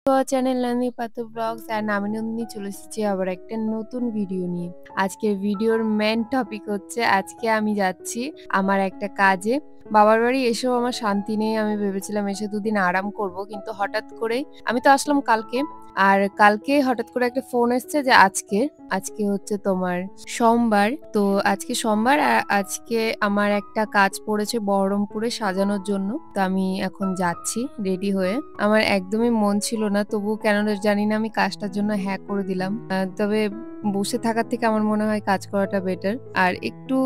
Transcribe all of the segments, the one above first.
তো চ্যানেল নানি পাতু blogs and আমি নন্দিনী চলে এসেছি আবার একটা নতুন ভিডিও নিয়ে। আজকের ভিডিওর মেন টপিক হচ্ছে আজকে আমি যাচ্ছি আমার একটা কাজে। বাবার বাড়ি এসেও আমার শান্তি নেই। আমি ভেবেছিলাম এসে দুদিন আরাম করব, কিন্তু হঠাৎ করেই আমি তো আসলাম কালকে, আর কালকে হঠাৎ করে একটা ফোন এসছে যে আজকে হচ্ছে তোমার সোমবার। তো আজকে সোমবার আর আজকে আমার একটা কাজ পড়েছে বহরমপুরে সাজানোর জন্য। তো আমি এখন যাচ্ছি রেডি হয়ে। আমার একদমই মন ছিল না, তবুও কেন জানি না আমি কাজটার জন্য হ্যাঁ করে দিলাম। তবে বসে থাকার থেকে আমার মনে হয় কাজ করাটা বেটার। আর একটু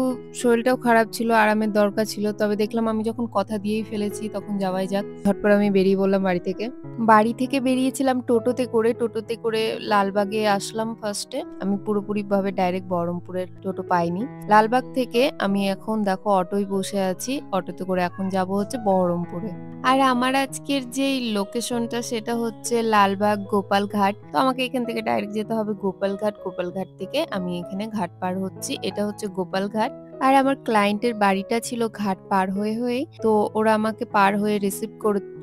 শরীরটাও খারাপ ছিল, আরামের দরকার ছিল। তবে দেখলাম আমি যখন কথা দিয়েই ফেলেছি তখন যাওয়াই যাক। ঝটপট আমি বেরিয়ে পড়লাম বাড়ি থেকে। বাড়ি থেকে বেরিয়েছিলাম টোটোতে করে লালবাগে আসলাম ফার্স্টে। আমি পুরোপুরিভাবে ডাইরেক্ট বহরমপুরের টোটো পাইনি। লালবাগ থেকে আমি এখন দেখো অটোয় বসে আছি। অটোতে করে এখন যাব হচ্ছে বহরমপুরে। আর আমার আজকের যেই লোকেশনটা সেটা হচ্ছে লালবাগ গোপালঘাট। তো আমাকে এখান থেকে ডাইরেক্ট যেতে হবে গোপালঘাট। গোপালঘাট থেকে আমি এখানে ঘাট পার হচ্ছি। এটা হচ্ছে গোপালঘাট। আর আমার ক্লায়েন্টের বাড়িটা ছিল ঘাট পার হয়েই। তো ওরা আমাকে পার হয়ে রিসিভ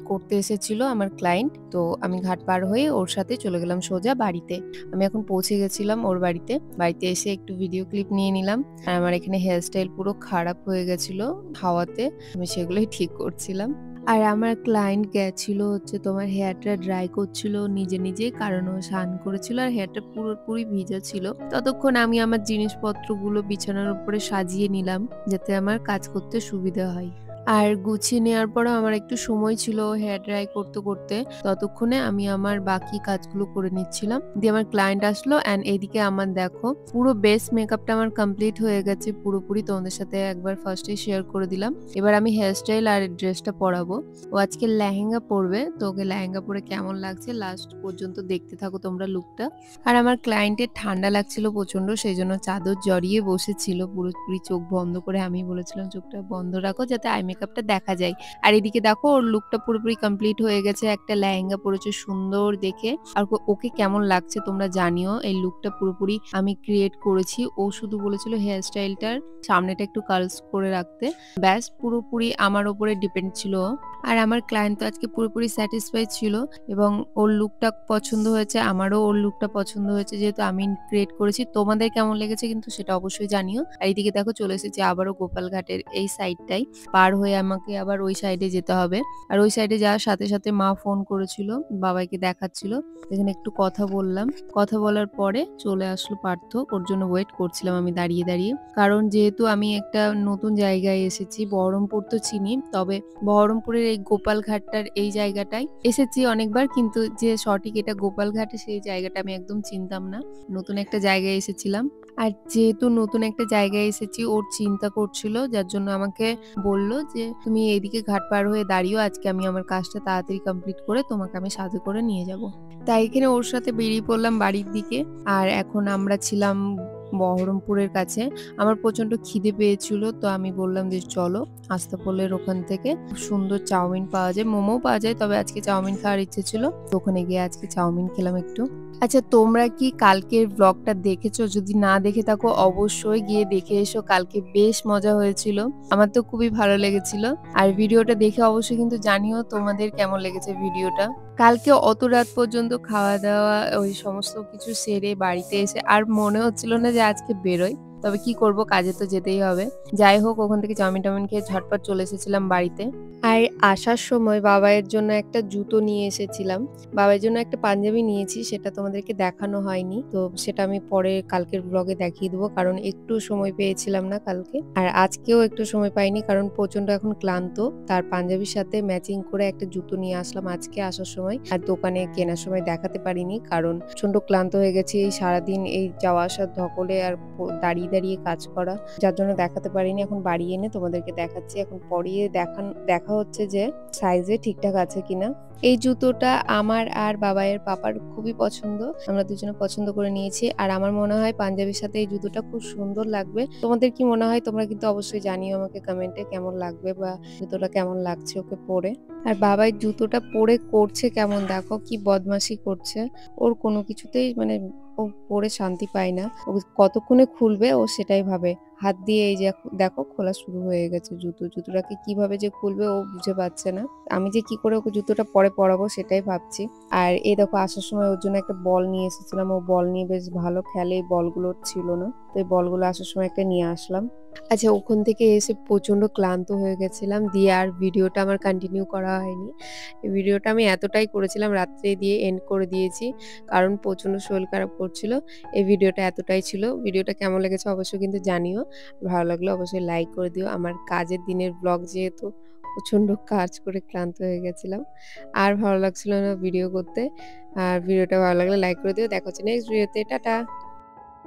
করতে এসেছিল আমার ক্লায়েন্ট। তো আমি ঘাট পার হয়ে ওর সাথে চলে গেলাম সোজা বাড়িতে। আমি এখন পৌঁছে গেছিলাম ওর বাড়িতে। বাড়িতে এসে একটু ভিডিও ক্লিপ নিয়ে নিলাম। আর আমার এখানে হেয়ারস্টাইল পুরো খারাপ হয়ে গেছিল হাওয়াতে। আমি সেগুলোই ঠিক করছিলাম। আর আমার ক্লায়েন্ট গেছিল হচ্ছে তোমার হেয়ারটা ড্রাই করছিল নিজে, কারণ ও স্নান করেছিল আর হেয়ারটা পুরোপুরি ভিজা ছিল। ততক্ষণ আমি আমার জিনিসপত্রগুলো বিছানার উপরে সাজিয়ে নিলাম, যাতে আমার কাজ করতে সুবিধা হয়। আর গুছিয়ে নেওয়ার পরেও আমার একটু সময় ছিল হেয়ার ড্রাই করতে। ততক্ষণে আমি আমার বাকি কাজগুলো করে নিচ্ছিলাম। দিয়ে আমার ক্লায়েন্ট আসলো অ্যান্ড এইদিকে আমার দেখো পুরো বেস মেকআপটা আমার কমপ্লিট হয়ে গেছে পুরোপুরি। তোমাদের সাথে একবার ফার্স্টে শেয়ার করে দিলাম। এবার আমি হেয়ারস্টাইল আর ড্রেসটা পরাবো। ও আজকে লেহেঙ্গা পরবে, তো ওকে লেহেঙ্গা পরে কেমন লাগছে লাস্ট পর্যন্ত দেখতে থাকো তোমরা লুকটা। আর আমার ক্লায়েন্টের ঠান্ডা লাগছিল প্রচন্ড, সেই জন্য চাদর জড়িয়ে বসেছিল পুরোপুরি চোখ বন্ধ করে। আমি বলেছিলাম চোখটা বন্ধ রাখো যাতে আই মেকআপটা দেখা যায়। আর এদিকে দেখো ওর লুকটা পুরোপুরি কমপ্লিট হয়ে গেছে। একটা লেহেঙ্গা পরেছে সুন্দর দেখে। আর ওকে কেমন লাগছে তোমরা জানিও। এই লুকটা পুরোপুরি আমি ক্রিয়েট করেছি। ও শুধু বলেছিল হেয়ার স্টাইলটার সামনেটা একটু কার্লস করে রাখতে, ব্যাস পুরোপুরি আমার উপরে ডিপেন্ড ছিল। আর আমার ক্লায়েন্ট তো আজকে পুরোপুরি স্যাটিসফাইড ছিল এবং ওর লুকটা পছন্দ হয়েছে। আমারও ওর লুকটা পছন্দ হয়েছে, যেহেতু আমি ক্রিয়েট করেছি। তোমাদের কেমন লেগেছে কিন্তু সেটা অবশ্যই জানিও। আর এইদিকে দেখো চলে এসেছি আবারও গোপালঘাটের এই সাইডটাই। পার হয়ে আমাকে আবার ওই সাইডে যেতে হবে। আর ওই সাইডে যাওয়ার সাথে মা ফোন করেছিল, বাবাইকে দেখাচ্ছিল। এখানে একটু কথা বললাম। কথা বলার পরে চলে আসলো পার্থ। ওর জন্য ওয়েট করছিলাম আমি দাঁড়িয়ে। কারণ যেহেতু আমি একটা নতুন জায়গায় এসেছি, বহরমপুর তো চিনি, তবে বহরমপুরের এই গোপালঘাটটার এই জায়গাটায় এসেছি অনেকবার, কিন্তু যে সঠিক এটা গোপালঘাটে সেই জায়গাটা আমি একদম চিনতাম না। নতুন একটা জায়গায় এসেছিলাম। আর যেহেতু নতুন একটা জায়গায় এসেছি ওর চিন্তা করছিল, যার জন্য আমাকে বলল যে তুমি এইদিকে ঘাট পার হয়ে দাঁড়িয়েও, আজকে আমি আমার কাজটা তাড়াতাড়ি কমপ্লিট করে তোমাকে আমি সাথে করে নিয়ে যাব। তাই এখানে ওর সাথে বেরিয়ে পড়লাম বাড়ির দিকে। আর এখন আমরা ছিলাম বহরমপুরের কাছে। আমার প্রচন্ড খিদে পেয়েছিল, তো আমি বললাম যে চলো আস্তাপলের ওখান থেকে খুব সুন্দর চাউমিন পাওয়া যায়, মোমো পাওয়া যায়, তবে আজকে চাউমিন খাওয়ার ইচ্ছে ছিল, তো ওখানে গিয়ে আজকে চাউমিন খেলাম একটু। আচ্ছা, তোমরা কি কালকের ব্লগটা দেখেছো? যদি না দেখে থাকো অবশ্যই গিয়ে দেখে এসো। কালকে বেশ মজা হয়েছিল, আমার তো খুবই ভালো লেগেছিল। আর ভিডিওটা দেখে অবশ্যই কিন্তু জানিও তোমাদের কেমন লেগেছে ভিডিওটা। কালকে অত রাত পর্যন্ত খাওয়া দাওয়া ওই সমস্ত কিছু সেরে বাড়িতে এসে আর মনে হচ্ছিল না যে আজকে বেরোই, তবে কি করব, কাজে তো যেতেই হবে। যাই হোক, ওখান থেকে চাউমিন টাউমিন খেয়ে ঝটপট চলে এসেছিলাম বাড়িতে। আর আসার সময় বাবাইয়ের জন্য একটা জুতো নিয়ে এসেছিলাম। বাবার জন্য একটা পাঞ্জাবি নিয়েছি, সেটা তোমাদেরকে দেখানো হয়নি, তো সেটা আমি পরে কালকের ব্লগে দেখিয়ে দেবো, কারণ একটু সময় পেয়েছিলাম না কালকে। আর আজকেও একটু সময় পাইনি, কারণ প্রচন্ড এখন ক্লান্ত। তার পাঞ্জাবির সাথে ম্যাচিং করে একটা জুতো নিয়ে আসলাম আজকে আসার সময়। আর দোকানে কেনার সময় দেখাতে পারিনি, কারণ প্রচন্ড ক্লান্ত হয়ে গেছি এই সারাদিন এই যাওয়া আসার ধকলে আর দাঁড়িয়ে কাজ করা, যার জন্য দেখাতে পারিনি। এখন বাড়ি এনে তোমাদেরকে দেখাচ্ছি। এখন পরিয়ে দেখা হচ্ছে যে সাইজে ঠিকঠাক আছে কিনা। এই জুতোটা আমার আর বাবাইয়ের পাপার খুবই পছন্দ, আমরা দুজনে পছন্দ করে নিয়েছি। আর আমার মনে হয় পাঞ্জাবির সাথে এই জুতোটা খুব সুন্দর লাগবে। তোমাদের কি মনে হয় তোমরা কিন্তু অবশ্যই জানিও আমাকে কমেন্টে কেমন লাগবে বা জুতোটা কেমন লাগছে ওকে পরে। আর বাবাই জুতোটা পরে করছে কেমন, দেখো কি বদমাশি করছে। ওর কোনো কিছুতেই মানে ও পরে শান্তি পায় না। ও কতক্ষণে খুলবে ও সেটাই ভাবে। হাত দিয়ে এই যে দেখো খোলা শুরু হয়ে গেছে জুতো। জুতোটাকে কিভাবে যে খুলবে ও বুঝে পাচ্ছে না। আমি যে কি করে ওকে জুতোটা পরে পরাবো সেটাই ভাবছি। আর এই দেখো আসার সময় ওর জন্য একটা বল নিয়ে এসেছিলাম। ও বল নিয়ে বেশ ভালো খেলে। এই বলগুলো ছিল না। তো এই বলগুলো আসার সময় একটা নিয়ে আসলাম। আচ্ছা ওখান থেকে এসে প্রচন্ড ক্লান্ত হয়ে গেছিলাম। দিয়ে আর ভিডিওটা আমার কন্টিনিউ করা হয়নি। এই ভিডিওটা আমি এতটাই করেছিলাম রাত্রে দিয়ে এন্ড করে দিয়েছি। কারণ প্রচন্ড শরীর খারাপ করছিল। এই ভিডিওটা এতটাই ছিল। ভিডিওটা কেমন লেগেছে অবশ্যই কিন্তু জানিও। ভালো লাগলে অবশ্যই লাইক করে দিও। আমার কাজের দিনের ব্লগ যেহেতু প্রচন্ড কাজ করে ক্লান্ত হয়ে গেছিলাম। আর ভালো লাগছিল না ভিডিও করতে। আর ভিডিওটা ভালো লাগলে লাইক করে দিও। দেখা হচ্ছে নেক্সট ভিডিওতে। টাটা।